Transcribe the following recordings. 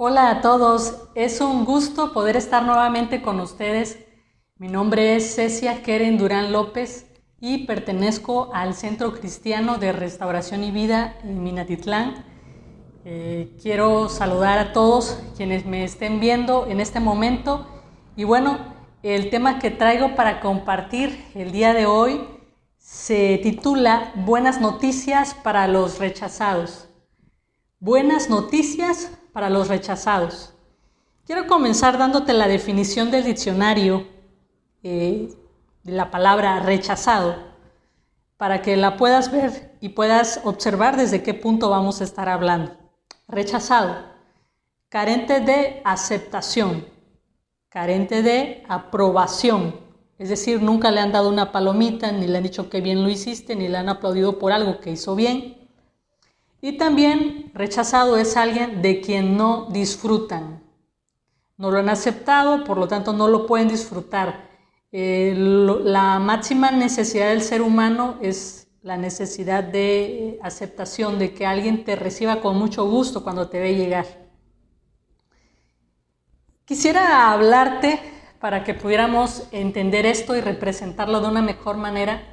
Hola a todos, es un gusto poder estar nuevamente con ustedes. Mi nombre es Cecia Keren Durán López y pertenezco al Centro Cristiano de Restauración y Vida en Minatitlán. Quiero saludar a todos quienes me estén viendo en este momento y bueno, el tema que traigo para compartir el día de hoy se titula Buenas noticias para los rechazados. Buenas noticias para los rechazados. Quiero comenzar dándote la definición del diccionario de la palabra rechazado para que la puedas ver y puedas observar desde qué punto vamos a estar hablando. Rechazado, carente de aceptación, carente de aprobación, es decir, nunca le han dado una palomita, ni le han dicho que bien lo hiciste, ni le han aplaudido por algo que hizo bien. Y también rechazado es alguien de quien no disfrutan. No lo han aceptado, por lo tanto no lo pueden disfrutar. La máxima necesidad del ser humano es la necesidad de aceptación, de que alguien te reciba con mucho gusto cuando te ve llegar. Quisiera hablarte para que pudiéramos entender esto y representarlo de una mejor manera.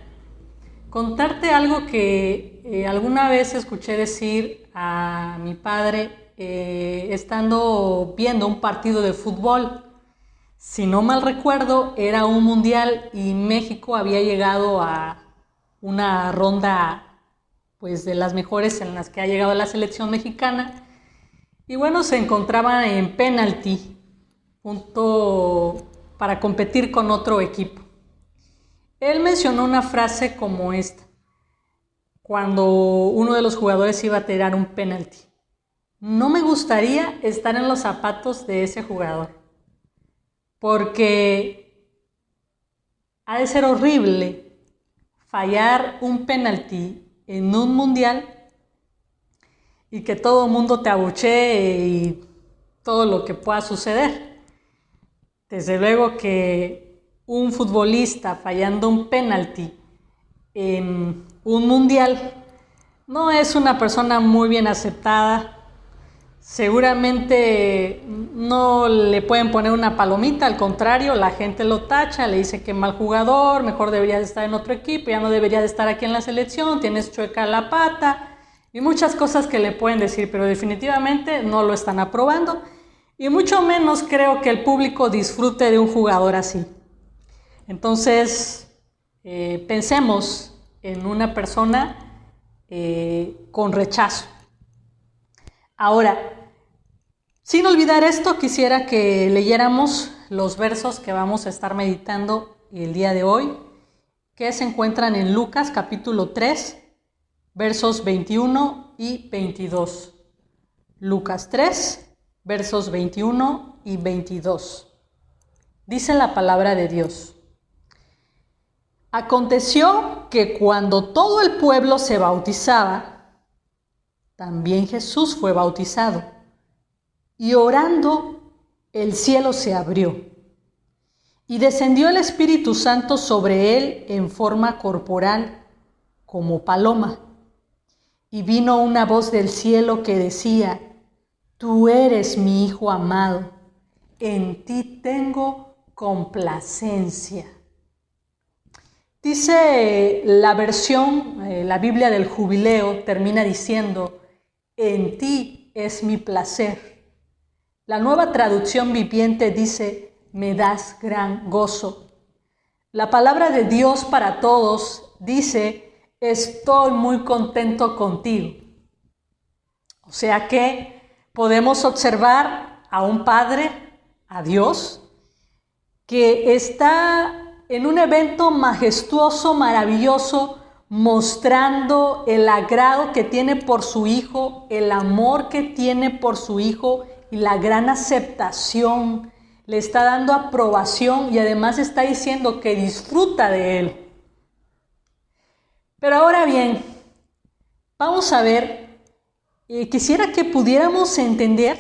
Contarte algo que alguna vez escuché decir a mi padre estando viendo un partido de fútbol. Si no mal recuerdo, era un mundial y México había llegado a una ronda pues, de las mejores en las que ha llegado la selección mexicana. Y bueno, se encontraban en penalti, punto para competir con otro equipo. Él mencionó una frase como esta, cuando uno de los jugadores iba a tirar un penalti. No me gustaría estar en los zapatos de ese jugador, porque ha de ser horrible fallar un penalti en un mundial y que todo el mundo te abuchee y todo lo que pueda suceder. Desde luego que un futbolista fallando un penalti en un mundial no es una persona muy bien aceptada. Seguramente no le pueden poner una palomita, al contrario, la gente lo tacha, le dice que mal jugador, mejor debería de estar en otro equipo, ya no debería de estar aquí en la selección, tienes chueca la pata y muchas cosas que le pueden decir, pero definitivamente no lo están aprobando y mucho menos creo que el público disfrute de un jugador así. Entonces, pensemos en una persona con rechazo. Ahora, sin olvidar esto, quisiera que leyéramos los versos que vamos a estar meditando el día de hoy, que se encuentran en Lucas capítulo 3, versos 21 y 22. Lucas 3, versos 21 y 22. Dice la palabra de Dios. Aconteció que cuando todo el pueblo se bautizaba, también Jesús fue bautizado. Y orando, el cielo se abrió. Y descendió el Espíritu Santo sobre él en forma corporal, como paloma. Y vino una voz del cielo que decía, Tú eres mi Hijo amado, en ti tengo complacencia. Dice la versión, la Biblia del Jubileo, termina diciendo, en ti es mi placer. La Nueva Traducción Viviente dice, me das gran gozo. La palabra de Dios para todos dice, estoy muy contento contigo. O sea que podemos observar a un Padre, a Dios, que está en un evento majestuoso, maravilloso, mostrando el agrado que tiene por su Hijo, el amor que tiene por su Hijo y la gran aceptación. Le está dando aprobación y además está diciendo que disfruta de Él. Pero ahora bien, vamos a ver, quisiera que pudiéramos entender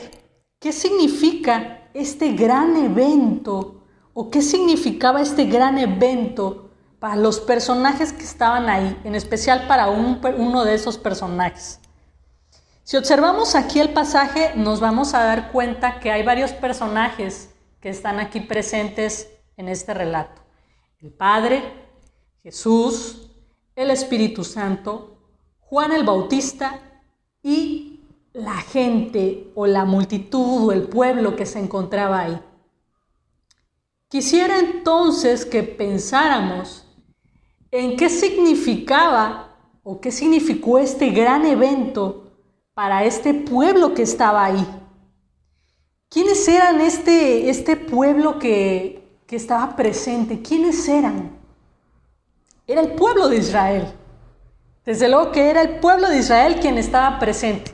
qué significa este gran evento o qué significaba este gran evento para los personajes que estaban ahí, en especial para uno de esos personajes. Si observamos aquí el pasaje, nos vamos a dar cuenta que hay varios personajes que están aquí presentes en este relato. El Padre, Jesús, el Espíritu Santo, Juan el Bautista y la gente o la multitud o el pueblo que se encontraba ahí. Quisiera entonces que pensáramos en qué significaba o qué significó este gran evento para este pueblo que estaba ahí. ¿Quiénes eran este pueblo que estaba presente? ¿Quiénes eran? Era el pueblo de Israel. Desde luego que era el pueblo de Israel quien estaba presente.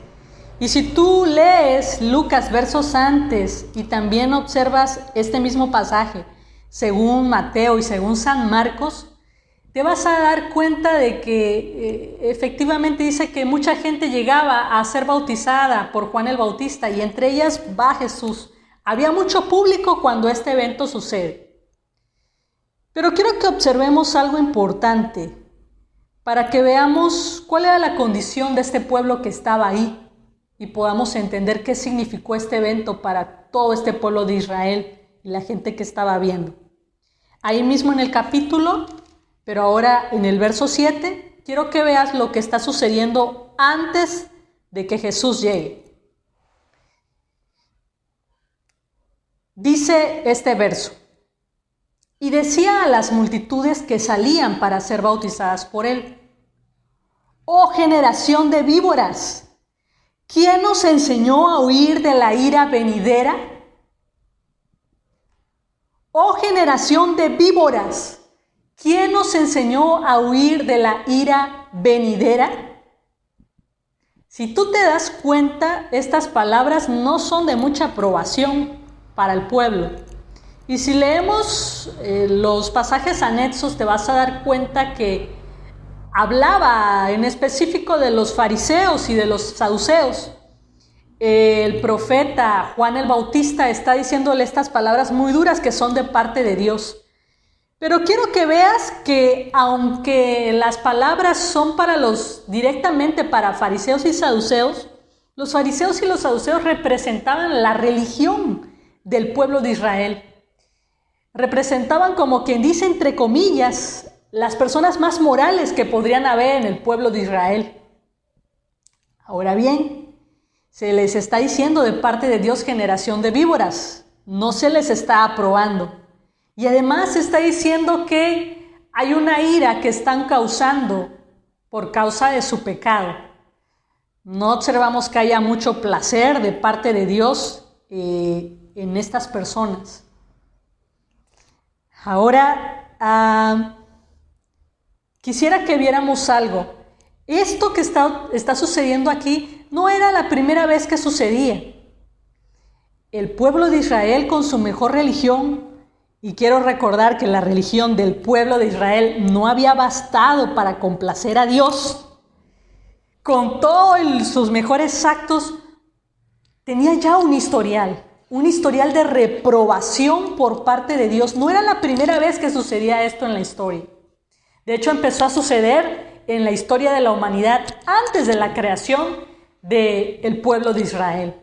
Y si tú lees Lucas versos antes y también observas este mismo pasaje, según Mateo y según San Marcos, te vas a dar cuenta de que efectivamente dice que mucha gente llegaba a ser bautizada por Juan el Bautista y entre ellas va Jesús. Había mucho público cuando este evento sucede. Pero quiero que observemos algo importante para que veamos cuál era la condición de este pueblo que estaba ahí y podamos entender qué significó este evento para todo este pueblo de Israel y la gente que estaba viendo. Ahí mismo en el capítulo, pero ahora en el verso 7, quiero que veas lo que está sucediendo antes de que Jesús llegue. Dice este verso: y decía a las multitudes que salían para ser bautizadas por él: ¡oh generación de víboras! ¿Quién os enseñó a huir de la ira venidera? ¡Oh generación de víboras! ¿Quién nos enseñó a huir de la ira venidera? Si tú te das cuenta, estas palabras no son de mucha aprobación para el pueblo. Y si leemos los pasajes anexos, te vas a dar cuenta que hablaba en específico de los fariseos y de los saduceos. El profeta Juan el Bautista está diciéndole estas palabras muy duras que son de parte de Dios. Pero quiero que veas que aunque las palabras son directamente para fariseos y saduceos, los fariseos y los saduceos representaban la religión del pueblo de Israel. Representaban, como quien dice, entre comillas, las personas más morales que podrían haber en el pueblo de Israel. Ahora bien, se les está diciendo de parte de Dios generación de víboras, no se les está aprobando. Y además se está diciendo que hay una ira que están causando por causa de su pecado. No observamos que haya mucho placer de parte de Dios en estas personas. Ahora, quisiera que viéramos algo. Esto que está sucediendo aquí no era la primera vez que sucedía. El pueblo de Israel con su mejor religión, y quiero recordar que la religión del pueblo de Israel no había bastado para complacer a Dios, con todos sus mejores actos, tenía ya un historial de reprobación por parte de Dios. No era la primera vez que sucedía esto en la historia. De hecho, empezó a suceder en la historia de la humanidad antes de la creación del pueblo de Israel.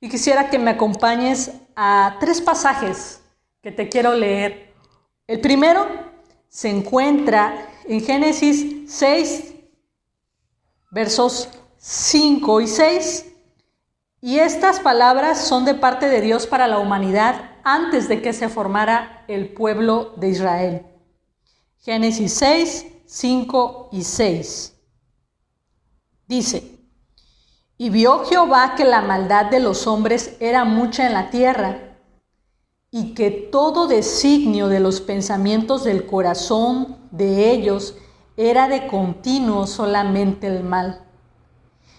Y quisiera que me acompañes a 3 pasajes que te quiero leer. El primero se encuentra en Génesis 6, versos 5 y 6. Y estas palabras son de parte de Dios para la humanidad antes de que se formara el pueblo de Israel. Génesis 6, 5 y 6. Dice: y vio Jehová que la maldad de los hombres era mucha en la tierra, y que todo designio de los pensamientos del corazón de ellos era de continuo solamente el mal.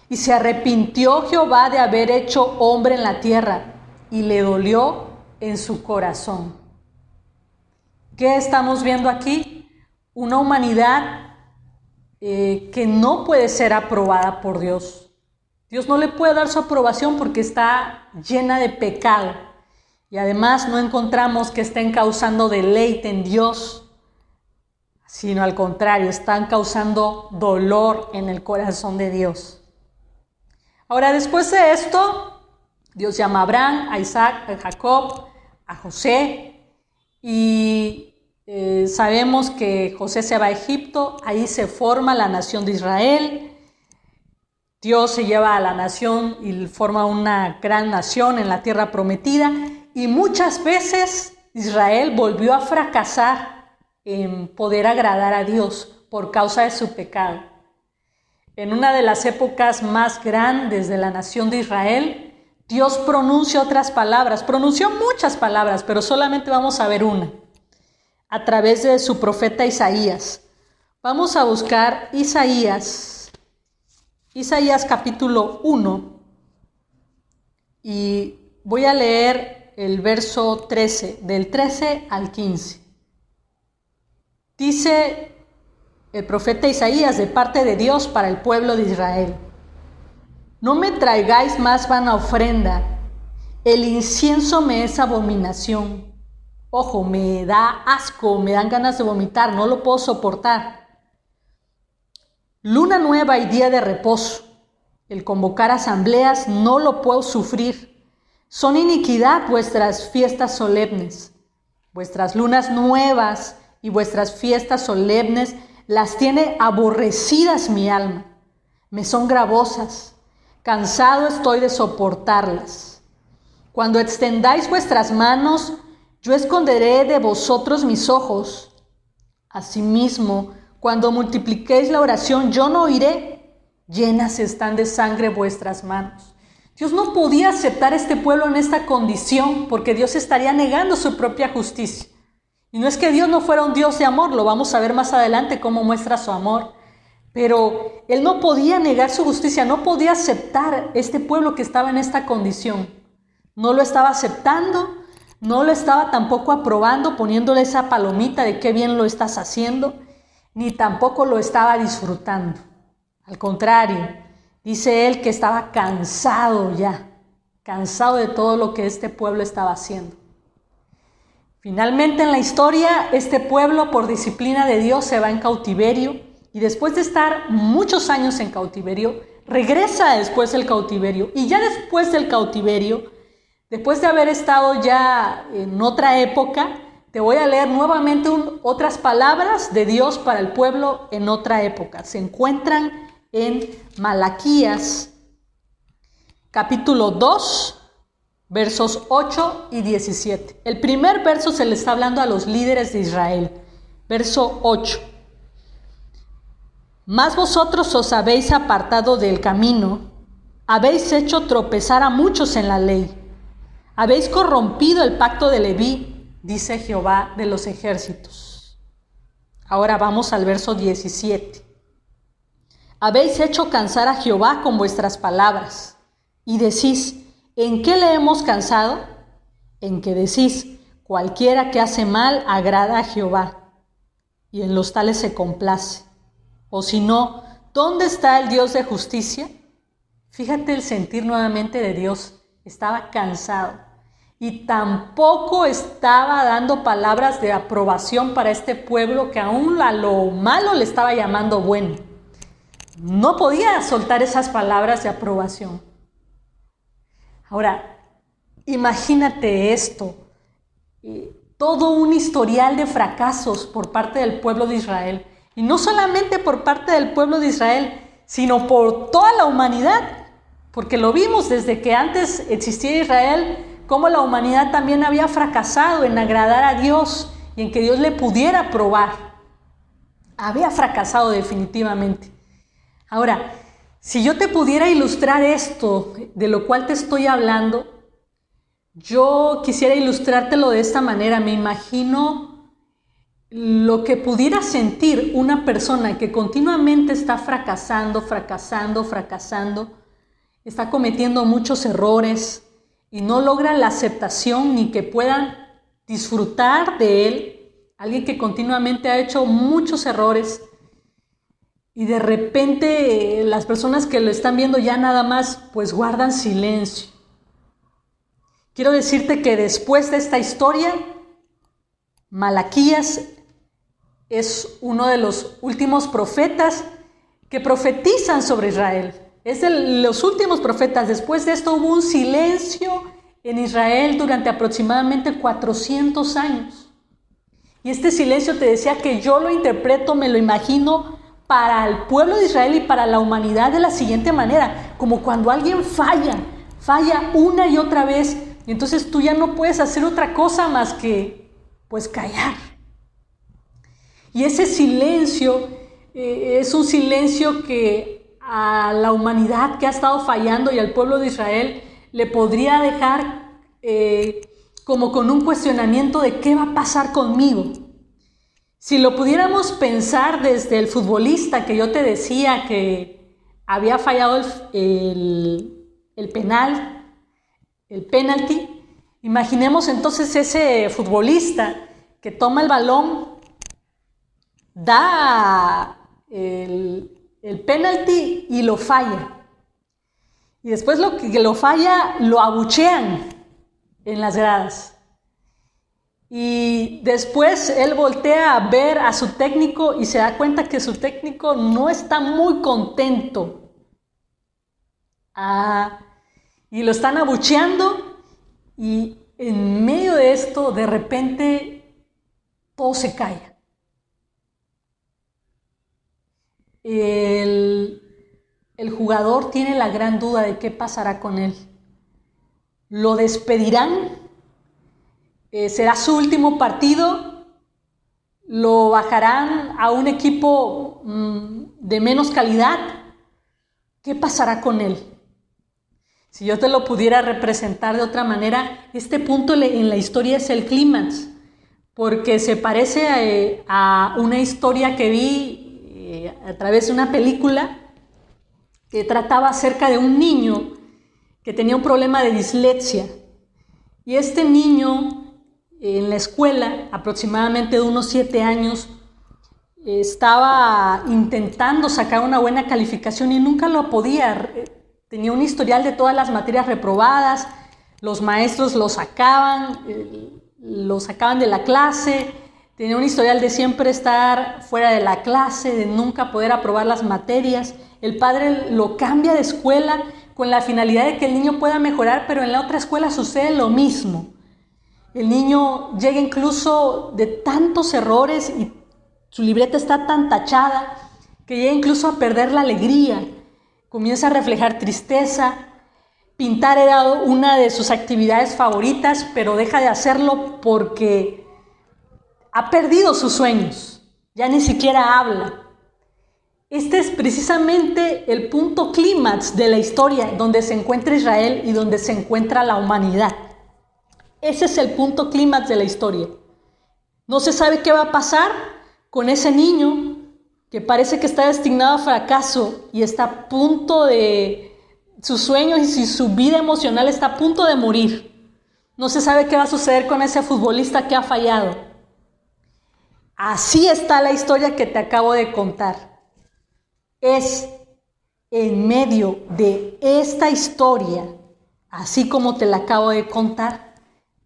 Y se arrepintió Jehová de haber hecho hombre en la tierra, y le dolió en su corazón. ¿Qué estamos viendo aquí? Una humanidad que no puede ser aprobada por Dios. Dios no le puede dar su aprobación porque está llena de pecado. Y además no encontramos que estén causando deleite en Dios, sino al contrario, están causando dolor en el corazón de Dios. Ahora, después de esto, Dios llama a Abraham, a Isaac, a Jacob, a José, y sabemos que José se va a Egipto, ahí se forma la nación de Israel. Dios se lleva a la nación y forma una gran nación en la tierra prometida, y muchas veces Israel volvió a fracasar en poder agradar a Dios por causa de su pecado. En una de las épocas más grandes de la nación de Israel, Dios pronuncia otras palabras, pronunció muchas palabras, pero solamente vamos a ver una, a través de su profeta Isaías. Vamos a buscar Isaías capítulo 1, y voy a leer el verso 13, del 13 al 15. Dice el profeta Isaías de parte de Dios para el pueblo de Israel: no me traigáis más vana ofrenda, el incienso me es abominación. Ojo, me da asco, me dan ganas de vomitar, no lo puedo soportar. Luna nueva y día de reposo, el convocar asambleas no lo puedo sufrir. Son iniquidad vuestras fiestas solemnes. Vuestras lunas nuevas y vuestras fiestas solemnes las tiene aborrecidas mi alma. Me son gravosas, cansado estoy de soportarlas. Cuando extendáis vuestras manos, yo esconderé de vosotros mis ojos. Asimismo, cuando multipliquéis la oración, yo no oiré. Llenas están de sangre vuestras manos. Dios no podía aceptar a este pueblo en esta condición, porque Dios estaría negando su propia justicia. Y no es que Dios no fuera un Dios de amor, lo vamos a ver más adelante cómo muestra su amor. Pero Él no podía negar su justicia, no podía aceptar este pueblo que estaba en esta condición. No lo estaba aceptando, no lo estaba tampoco aprobando, poniéndole esa palomita de qué bien lo estás haciendo, ni tampoco lo estaba disfrutando. Al contrario, dice Él que estaba cansado ya, cansado de todo lo que este pueblo estaba haciendo. Finalmente en la historia, este pueblo por disciplina de Dios se va en cautiverio, y después de estar muchos años en cautiverio, regresa después del cautiverio. Y ya después del cautiverio, después de haber estado ya en otra época, te voy a leer nuevamente otras palabras de Dios para el pueblo en otra época. Se encuentran en Malaquías, capítulo 2, versos 8 y 17. El primer verso se le está hablando a los líderes de Israel. Verso 8. Mas vosotros os habéis apartado del camino, habéis hecho tropezar a muchos en la ley, habéis corrompido el pacto de Leví, dice Jehová de los ejércitos. Ahora vamos al verso 17. Habéis hecho cansar a Jehová con vuestras palabras, y decís: ¿en qué le hemos cansado? En que decís: cualquiera que hace mal agrada a Jehová, y en los tales se complace. O si no, ¿dónde está el Dios de justicia? Fíjate el sentir nuevamente de Dios. Estaba cansado y tampoco estaba dando palabras de aprobación para este pueblo que aún a lo malo le estaba llamando bueno. No podía soltar esas palabras de aprobación. Ahora, imagínate esto, todo un historial de fracasos por parte del pueblo de Israel. Y no solamente por parte del pueblo de Israel, sino por toda la humanidad. Porque lo vimos desde que antes existía Israel, cómo la humanidad también había fracasado en agradar a Dios y en que Dios le pudiera aprobar. Había fracasado definitivamente. Ahora, si yo te pudiera ilustrar esto de lo cual te estoy hablando, yo quisiera ilustrártelo de esta manera. Me imagino lo que pudiera sentir una persona que continuamente está fracasando, está cometiendo muchos errores y no logra la aceptación ni que puedan disfrutar de él. Alguien que continuamente ha hecho muchos errores y de repente las personas que lo están viendo ya nada más pues guardan silencio. Quiero decirte que después de esta historia, Malaquías es uno de los últimos profetas que profetizan sobre Israel. Es de los últimos profetas. Después de esto hubo un silencio en Israel durante aproximadamente 400 años. Y este silencio, te decía que yo lo interpreto, me lo imagino para el pueblo de Israel y para la humanidad de la siguiente manera. Como cuando alguien falla una y otra vez, y entonces tú ya no puedes hacer otra cosa más que pues callar. Y ese silencio es un silencio que a la humanidad que ha estado fallando y al pueblo de Israel le podría dejar como con un cuestionamiento de qué va a pasar conmigo. Si lo pudiéramos pensar desde el futbolista que yo te decía que había fallado el penalti, imaginemos entonces ese futbolista que toma el balón, da el penalti y lo falla. Y después lo que lo falla, lo abuchean en las gradas. Y después él voltea a ver a su técnico y se da cuenta que su técnico no está muy contento. Y lo están abucheando, y en medio de esto, de repente, todo se calla. El jugador tiene la gran duda de qué pasará con él. ¿Lo despedirán? ¿Será su último partido? ¿Lo bajarán a un equipo de menos calidad? ¿Qué pasará con él? Si yo te lo pudiera representar de otra manera, este punto en la historia es el clímax, porque se parece a una historia que vi a través de una película que trataba acerca de un niño que tenía un problema de dislexia. Y este niño en la escuela, aproximadamente de unos 7 años, estaba intentando sacar una buena calificación y nunca lo podía. Tenía un historial de todas las materias reprobadas, los maestros lo sacaban de la clase, tenía un historial de siempre estar fuera de la clase, de nunca poder aprobar las materias. El padre lo cambia de escuela con la finalidad de que el niño pueda mejorar, pero en la otra escuela sucede lo mismo. El niño llega incluso de tantos errores y su libreta está tan tachada que llega incluso a perder la alegría. Comienza a reflejar tristeza. Pintar era una de sus actividades favoritas, pero deja de hacerlo porque ha perdido sus sueños. Ya ni siquiera habla. Este es precisamente el punto clímax de la historia donde se encuentra Israel y donde se encuentra la humanidad. Ese es el punto clímax de la historia. No se sabe qué va a pasar con ese niño que parece que está destinado a fracaso y está a punto de sus sueños y su vida emocional está a punto de morir. No se sabe qué va a suceder con ese futbolista que ha fallado. Así está la historia que te acabo de contar. Es en medio de esta historia, así como te la acabo de contar,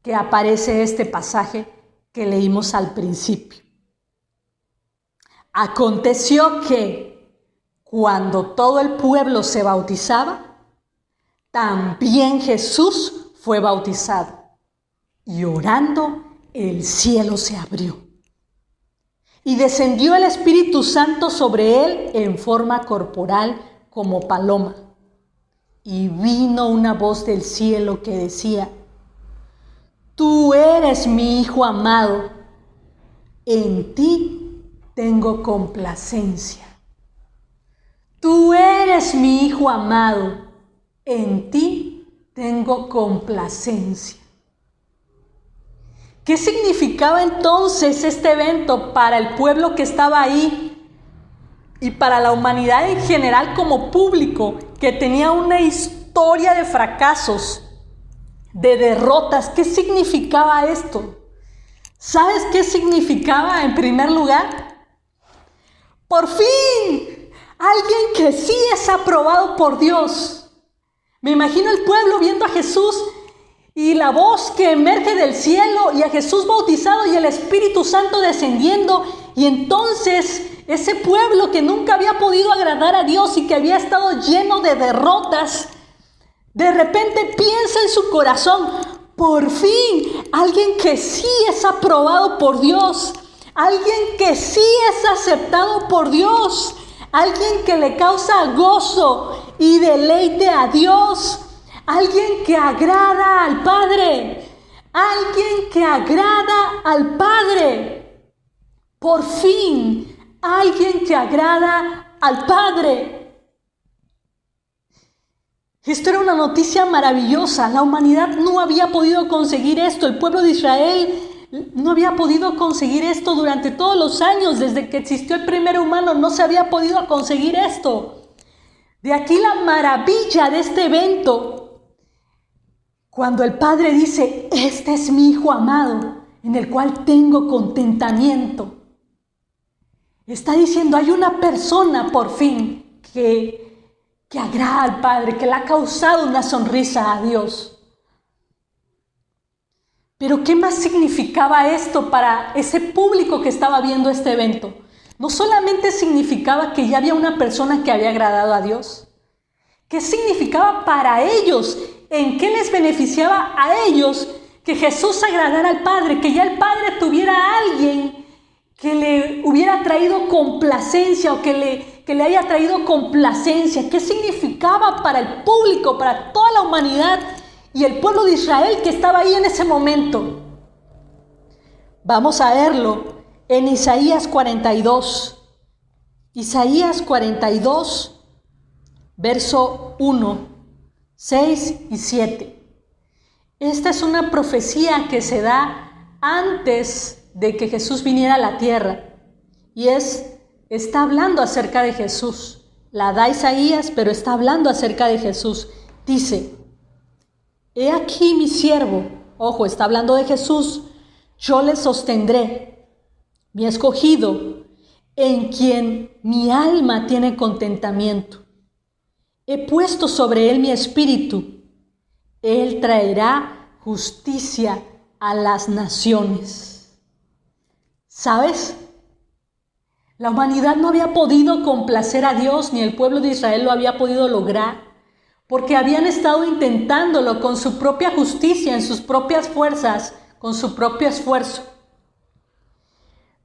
que aparece este pasaje que leímos al principio. Aconteció que cuando todo el pueblo se bautizaba, también Jesús fue bautizado. Y orando, el cielo se abrió. Y descendió el Espíritu Santo sobre él en forma corporal como paloma. Y vino una voz del cielo que decía: Tú eres mi Hijo amado, en ti tengo complacencia. Tú eres mi Hijo amado, en ti tengo complacencia. ¿Qué significaba entonces este evento para el pueblo que estaba ahí y para la humanidad en general como público que tenía una historia de fracasos, de derrotas? ¿Qué significaba esto? ¿Sabes qué significaba en primer lugar? Por fin, alguien que sí es aprobado por Dios. Me imagino el pueblo viendo a Jesús y la voz que emerge del cielo y a Jesús bautizado y el Espíritu Santo descendiendo. Y entonces ese pueblo que nunca había podido agradar a Dios y que había estado lleno de derrotas, de repente piensa en su corazón: por fin, alguien que sí es aprobado por Dios, alguien que sí es aceptado por Dios, alguien que le causa gozo y deleite a Dios, alguien que agrada al Padre, alguien que agrada al Padre. Por fin, alguien que agrada al Padre. Esto era una noticia maravillosa. La humanidad no había podido conseguir esto. El pueblo de Israel no había podido conseguir esto durante todos los años. Desde que existió el primer humano no se había podido conseguir esto. De aquí la maravilla de este evento. Cuando el Padre dice: este es mi Hijo amado, en el cual tengo contentamiento. Está diciendo: hay una persona por fin que agrada al Padre, que le ha causado una sonrisa a Dios. Pero ¿qué más significaba esto para ese público que estaba viendo este evento? No solamente significaba que ya había una persona que había agradado a Dios. ¿Qué significaba para ellos? ¿En qué les beneficiaba a ellos que Jesús agradara al Padre? Que ya el Padre tuviera a alguien que le hubiera traído complacencia o que le haya traído complacencia. ¿Qué significaba para el público, para toda la humanidad y el pueblo de Israel que estaba ahí en ese momento? Vamos a verlo en Isaías 42. Isaías 42, verso 1, 6 y 7. Esta es una profecía que se da antes de que Jesús viniera a la tierra. Y está hablando acerca de Jesús. La da Isaías, pero está hablando acerca de Jesús. Dice: he aquí mi siervo. Ojo, está hablando de Jesús. Yo le sostendré, mi escogido, en quien mi alma tiene contentamiento. He puesto sobre él mi espíritu. Él traerá justicia a las naciones. ¿Sabes? La humanidad no había podido complacer a Dios, ni el pueblo de Israel lo había podido lograr, porque habían estado intentándolo con su propia justicia, en sus propias fuerzas, con su propio esfuerzo.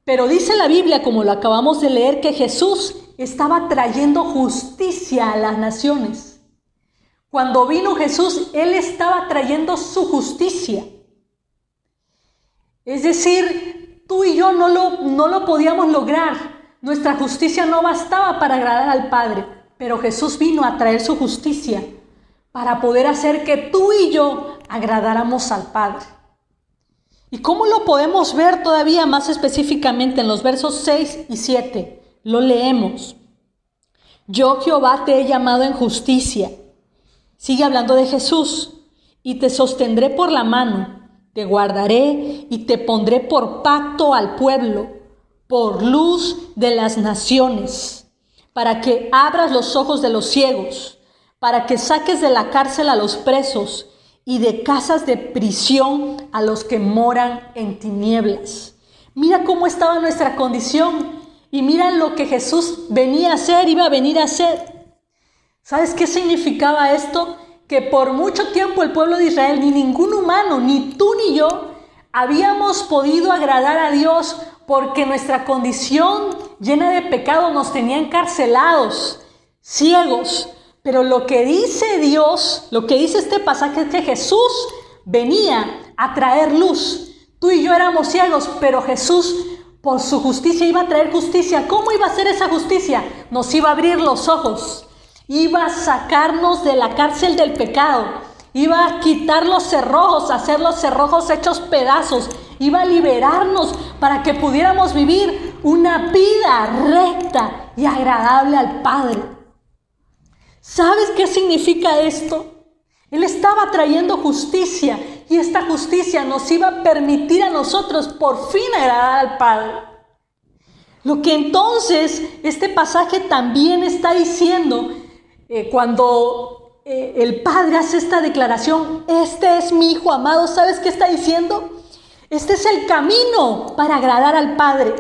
Pero dice la Biblia, como lo acabamos de leer, que Jesús estaba trayendo justicia a las naciones. Cuando vino Jesús, Él estaba trayendo su justicia. Es decir, tú y yo no lo podíamos lograr. Nuestra justicia no bastaba para agradar al Padre, pero Jesús vino a traer su justicia para poder hacer que tú y yo agradáramos al Padre. ¿Y cómo lo podemos ver todavía más específicamente en los versos 6 y 7? Lo leemos. Yo, Jehová, te he llamado en justicia. Sigue hablando de Jesús. Y te sostendré por la mano. Te guardaré y te pondré por pacto al pueblo, por luz de las naciones, para que abras los ojos de los ciegos, para que saques de la cárcel a los presos y de casas de prisión a los que moran en tinieblas. Mira cómo estaba nuestra condición y mira lo que Jesús venía a hacer, iba a venir a hacer. ¿Sabes qué significaba esto? Que por mucho tiempo el pueblo de Israel, ni ningún humano, ni tú ni yo, habíamos podido agradar a Dios porque nuestra condición llena de pecado nos tenía encarcelados, ciegos. Pero lo que dice Dios, lo que dice este pasaje es que Jesús venía a traer luz. Tú y yo éramos ciegos, pero Jesús por su justicia iba a traer justicia. ¿Cómo iba a ser esa justicia? Nos iba a abrir los ojos. Iba a sacarnos de la cárcel del pecado. Iba a quitar los cerrojos, hacer los cerrojos hechos pedazos. Iba a liberarnos para que pudiéramos vivir una vida recta y agradable al Padre. ¿Sabes qué significa esto? Él estaba trayendo justicia y esta justicia nos iba a permitir a nosotros por fin agradar al Padre. Lo que entonces este pasaje también está diciendo cuando el padre hace esta declaración, este es mi hijo amado, ¿sabes qué está diciendo? Este es el camino para agradar al Padre.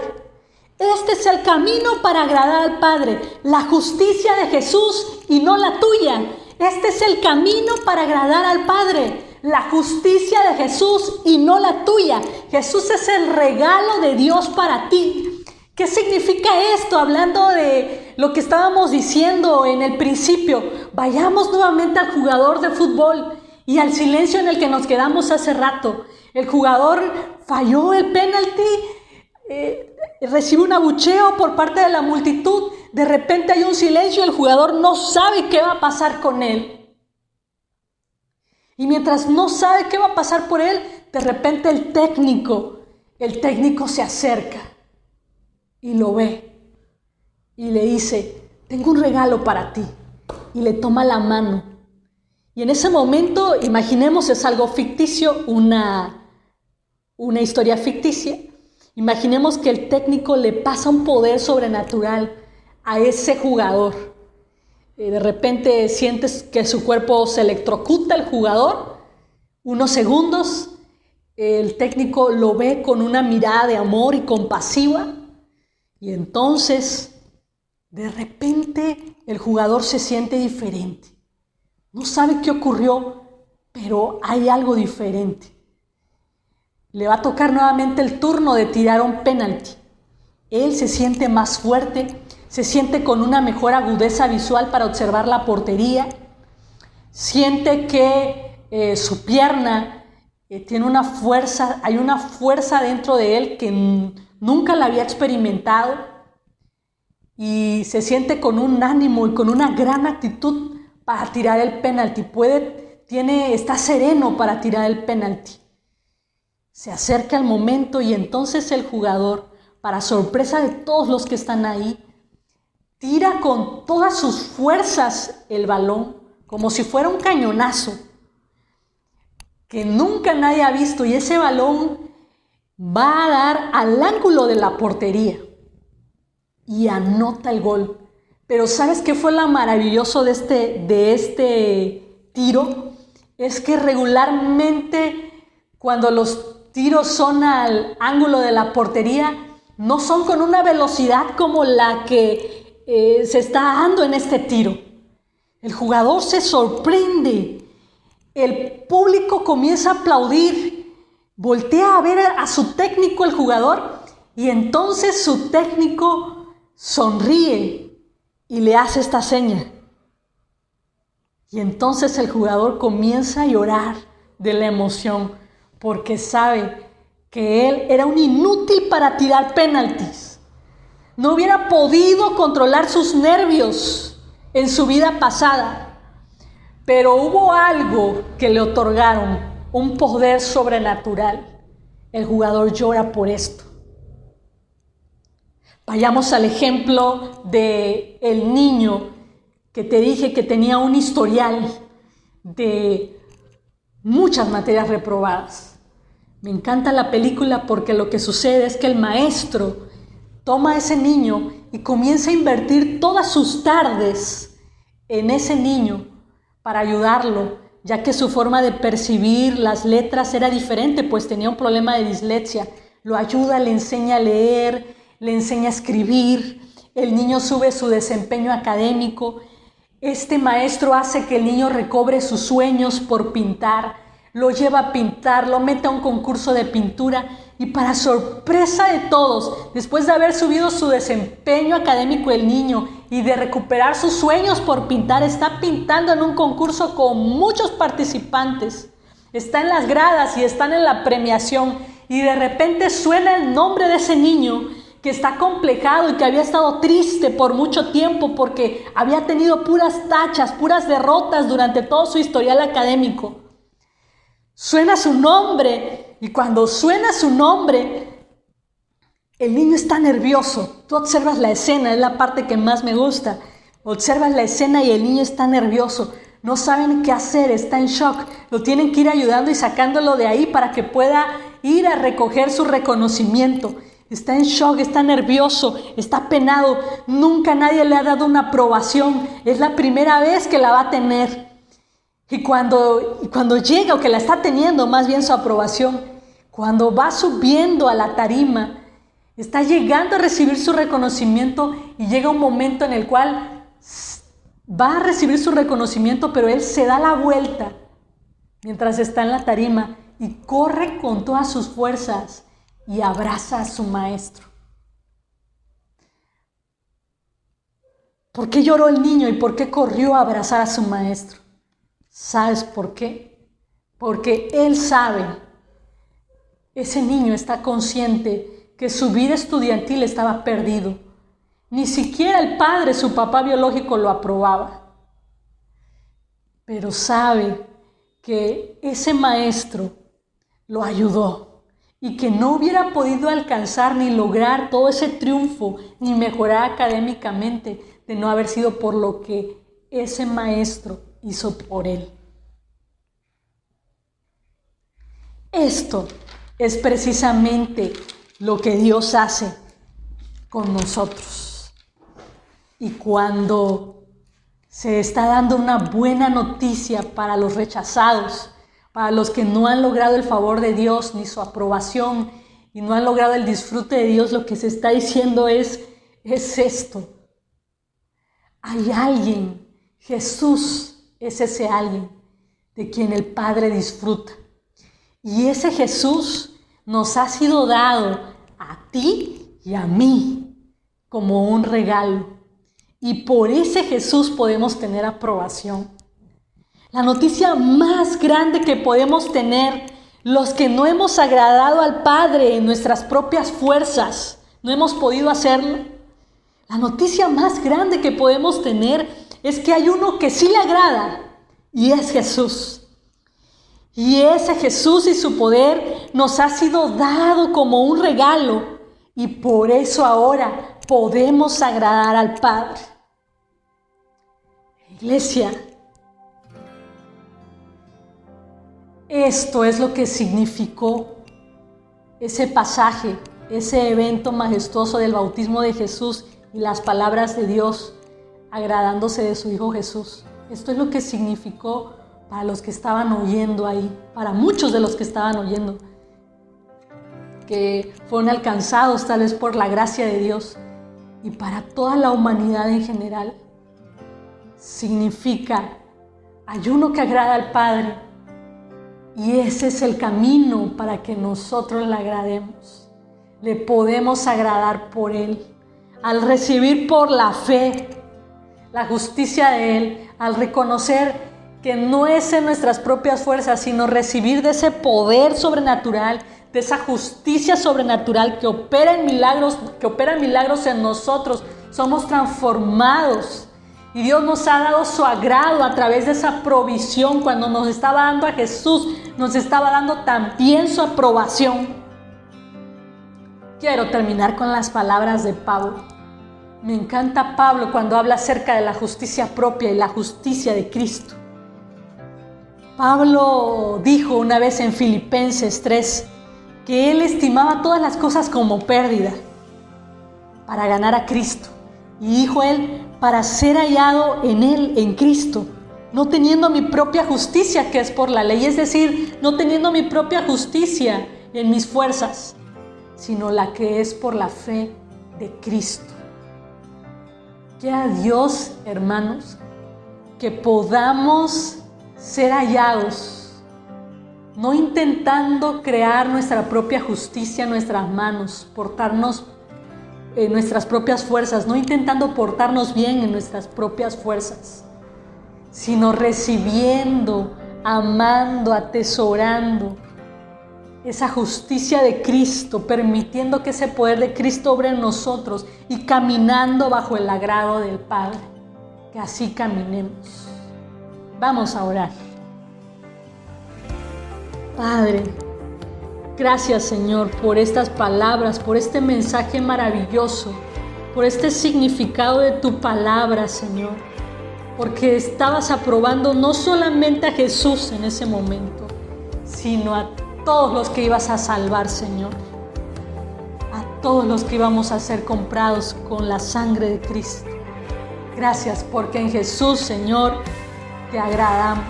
Este es el camino para agradar al Padre. La justicia de Jesús y no la tuya. Este es el camino para agradar al Padre. La justicia de Jesús y no la tuya. Jesús es el regalo de Dios para ti. ¿Qué significa esto? Hablando de lo que estábamos diciendo en el principio. Vayamos nuevamente al jugador de fútbol y al silencio en el que nos quedamos hace rato. El jugador falló el penalti, recibe un abucheo por parte de la multitud. De repente hay un silencio y el jugador no sabe qué va a pasar con él. Y mientras no sabe qué va a pasar por él, de repente el técnico se acerca y lo ve y le dice, tengo un regalo para ti, y le toma la mano. Y en ese momento, imaginemos, es algo ficticio, una historia ficticia. Imaginemos que el técnico le pasa un poder sobrenatural a ese jugador. De repente sientes que su cuerpo se electrocuta el jugador. Unos segundos, el técnico lo ve con una mirada de amor y compasiva. Y entonces, de repente, el jugador se siente diferente. No sabe qué ocurrió, pero hay algo diferente. Le va a tocar nuevamente el turno de tirar un penalti. Él se siente más fuerte, se siente con una mejor agudeza visual para observar la portería. Siente que su pierna tiene una fuerza, hay una fuerza dentro de él que nunca la había experimentado. Y se siente con un ánimo y con una gran actitud para tirar el penalti. Está sereno para tirar el penalti. Se acerca el momento y entonces el jugador, para sorpresa de todos los que están ahí, tira con todas sus fuerzas el balón, como si fuera un cañonazo, que nunca nadie ha visto, y ese balón va a dar al ángulo de la portería y anota el gol. Pero ¿sabes qué fue lo maravilloso de este tiro? Es que regularmente cuando los tiros son al ángulo de la portería, no son con una velocidad como la que se está dando en este tiro. El jugador se sorprende, el público comienza a aplaudir, voltea a ver a su técnico, el jugador, y entonces su técnico sonríe y le hace esta seña. Y entonces el jugador comienza a llorar de la emoción, porque sabe que él era un inútil para tirar penaltis. No hubiera podido controlar sus nervios en su vida pasada, pero hubo algo que le otorgaron, un poder sobrenatural. El jugador llora por esto. Vayamos al ejemplo de el niño que te dije que tenía un historial de muchas materias reprobadas. Me encanta la película porque lo que sucede es que el maestro toma a ese niño y comienza a invertir todas sus tardes en ese niño para ayudarlo, ya que su forma de percibir las letras era diferente, pues tenía un problema de dislexia. Lo ayuda, le enseña a leer, le enseña a escribir, el niño sube su desempeño académico. Este maestro hace que el niño recobre sus sueños por pintar, lo lleva a pintar, lo mete a un concurso de pintura y para sorpresa de todos, después de haber subido su desempeño académico el niño y de recuperar sus sueños por pintar, está pintando en un concurso con muchos participantes. Está en las gradas y están en la premiación y de repente suena el nombre de ese niño que está complejado y que había estado triste por mucho tiempo porque había tenido puras tachas, puras derrotas durante todo su historial académico. Suena su nombre y cuando suena su nombre, el niño está nervioso. Tú observas la escena, es la parte que más me gusta. Observas la escena y el niño está nervioso. No saben qué hacer, está en shock. Lo tienen que ir ayudando y sacándolo de ahí para que pueda ir a recoger su reconocimiento. Está en shock, está nervioso, está penado. Nunca nadie le ha dado una aprobación. Es la primera vez que la va a tener. Y cuando llega, o que la está teniendo más bien su aprobación, cuando va subiendo a la tarima, está llegando a recibir su reconocimiento y llega un momento en el cual va a recibir su reconocimiento, pero él se da la vuelta mientras está en la tarima y corre con todas sus fuerzas y abraza a su maestro. ¿Por qué lloró el niño y por qué corrió a abrazar a su maestro? ¿Sabes por qué? Porque él sabe, ese niño está consciente que su vida estudiantil estaba perdido. Ni siquiera el padre, su papá biológico, lo aprobaba. Pero sabe que ese maestro lo ayudó y que no hubiera podido alcanzar ni lograr todo ese triunfo ni mejorar académicamente de no haber sido por lo que ese maestro hizo por él. Esto es precisamente lo que Dios hace con nosotros. Y cuando se está dando una buena noticia para los rechazados, para los que no han logrado el favor de Dios ni su aprobación y no han logrado el disfrute de Dios, lo que se está diciendo es esto. Hay alguien, Jesús es ese alguien de quien el Padre disfruta. Y ese Jesús nos ha sido dado a ti y a mí como un regalo. Y por ese Jesús podemos tener aprobación. La noticia más grande que podemos tener los que no hemos agradado al Padre en nuestras propias fuerzas, no hemos podido hacerlo. La noticia más grande que podemos tener es que hay uno que sí le agrada y es Jesús. Y ese Jesús y su poder nos ha sido dado como un regalo y por eso ahora podemos agradar al Padre. Iglesia, esto es lo que significó ese pasaje, ese evento majestuoso del bautismo de Jesús y las palabras de Dios agradándose de su Hijo Jesús. Esto es lo que significó para los que estaban oyendo ahí, para muchos de los que estaban oyendo, que fueron alcanzados tal vez por la gracia de Dios, y para toda la humanidad en general. Significa, hay uno que agrada al Padre, y ese es el camino para que nosotros le agrademos. Le podemos agradar por Él, al recibir por la fe la justicia de Él, al reconocer que no es en nuestras propias fuerzas, sino recibir de ese poder sobrenatural, de esa justicia sobrenatural que opera milagros en nosotros. Somos transformados y Dios nos ha dado su agrado a través de esa provisión. Cuando nos estaba dando a Jesús, nos estaba dando también su aprobación. Quiero terminar con las palabras de Pablo. Me encanta Pablo cuando habla acerca de la justicia propia y la justicia de Cristo. Pablo dijo una vez en Filipenses 3 que él estimaba todas las cosas como pérdida para ganar a Cristo. Y dijo él, para ser hallado en Él, en Cristo, no teniendo mi propia justicia que es por la ley, es decir, no teniendo mi propia justicia en mis fuerzas, sino la que es por la fe de Cristo. Quiera Dios, hermanos, que podamos ser hallados, no intentando crear nuestra propia justicia en nuestras manos, portarnos en nuestras propias fuerzas, no intentando portarnos bien en nuestras propias fuerzas, sino recibiendo, amando, atesorando esa justicia de Cristo, permitiendo que ese poder de Cristo obre en nosotros y caminando bajo el agrado del Padre. Que así caminemos. Vamos a orar. Padre, gracias Señor por estas palabras, por este mensaje maravilloso, por este significado de tu palabra, Señor, porque estabas aprobando no solamente a Jesús en ese momento, sino a todos los que ibas a salvar, Señor, a todos los que íbamos a ser comprados con la sangre de Cristo. Gracias porque en Jesús, Señor, te agradamos.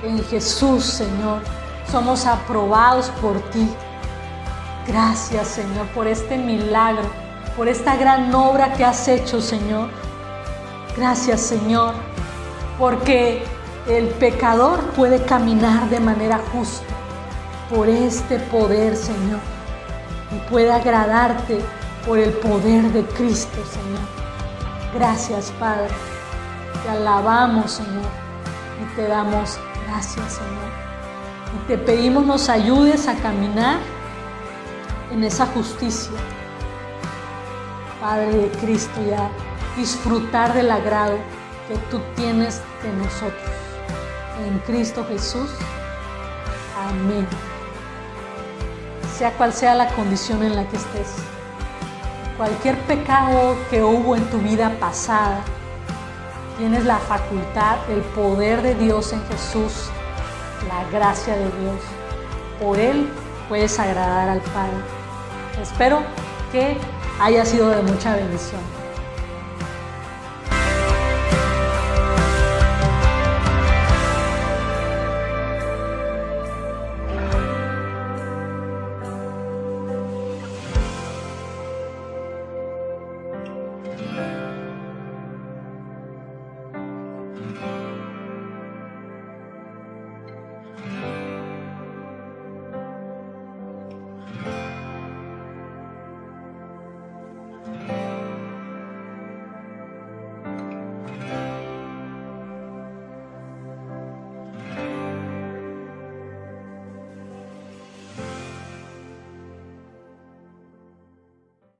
En Jesús, Señor, somos aprobados por ti. Gracias, Señor, por este milagro, por esta gran obra que has hecho, Señor. Gracias, Señor, porque el pecador puede caminar de manera justa por este poder, Señor, y puede agradarte por el poder de Cristo, Señor. Gracias, Padre. Te alabamos, Señor, y te damos gracias, Señor. Y te pedimos nos ayudes a caminar en esa justicia, Padre de Cristo, y a disfrutar del agrado que tú tienes de nosotros. En Cristo Jesús. Amén. Sea cual sea la condición en la que estés, cualquier pecado que hubo en tu vida pasada, tienes la facultad, el poder de Dios en Jesús, la gracia de Dios. Por Él puedes agradar al Padre. Espero que haya sido de mucha bendición.